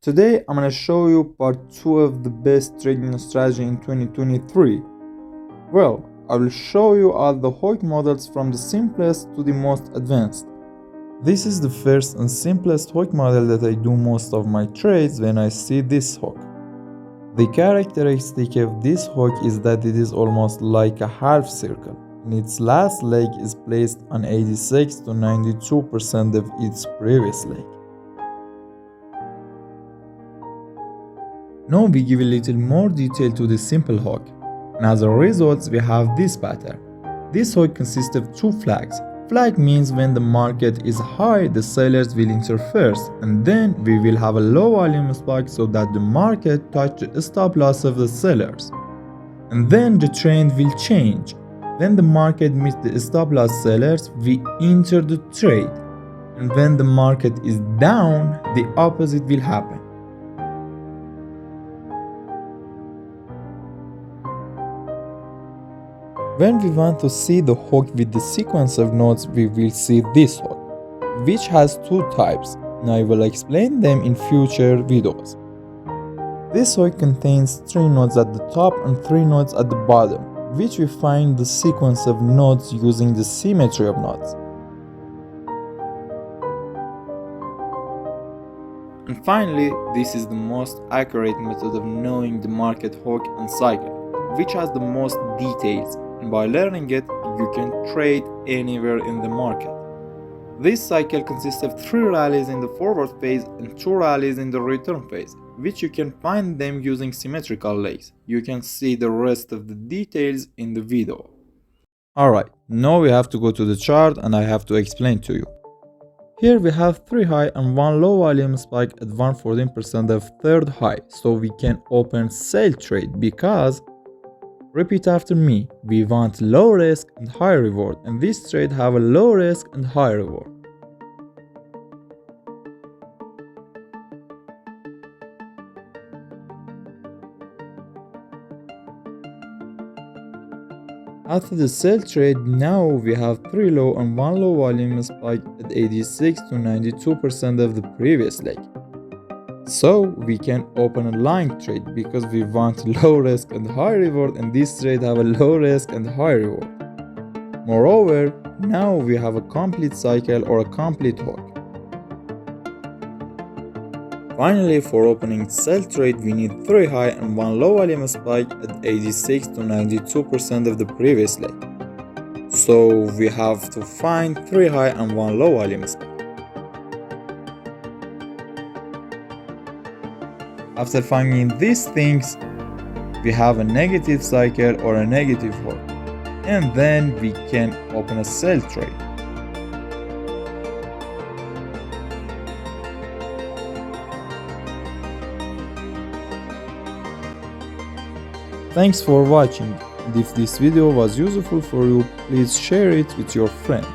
Today I'm gonna show you part 2 of the best trading strategy in 2023. Well, I will show you all the Hawk models from the simplest to the most advanced. This is the first and simplest Hawk model that I do most of my trades when I see this Hawk. The characteristic of this Hawk is that it is almost like a half circle, and its last leg is placed on 86 to 92% of its previous leg. Now we give a little more detail to the simple Hawk, and as a result we have this pattern. This Hawk consists of two flags. Flag means when the market is high, the sellers will enter first, and then we will have a low volume spike so that the market touches the stop loss of the sellers. And then the trend will change. When the market meets the stop loss sellers, we enter the trade. And when the market is down, the opposite will happen. When we want to see the Hawk with the sequence of nodes, we will see this Hawk, which has two types, and I will explain them in future videos. This Hawk contains 3 nodes at the top and 3 nodes at the bottom, which we find the sequence of nodes using the symmetry of nodes. And finally, this is the most accurate method of knowing the market Hawk and cycle, which has the most details. And by learning it, you can trade anywhere in the market. This cycle consists of 3 rallies in the forward phase and 2 rallies in the return phase, which you can find them using symmetrical legs. You can see the rest of the details in the video. Alright, now we have to go to the chart and I have to explain to you. Here we have 3 high and 1 low volume spike at 114% of third high, so we can open sell trade because, repeat after me, we want low risk and high reward, and this trade have a low risk and high reward. After the sell trade, now we have 3 low and 1 low volume spike at 86 to 92% of the previous leg. So we can open a line trade because we want low risk and high reward, and this trade have a low risk and high reward. Moreover, now we have a complete cycle or a complete Hawk. Finally, for opening sell trade, we need 3 high and 1 low volume spike at 86 to 92% of the previous leg. So we have to find 3 high and 1 low volume spike. After finding these things, we have a negative cycle or a negative Hawk, and then we can open a sell trade. Thanks for watching, and if this video was useful for you, please share it with your friend.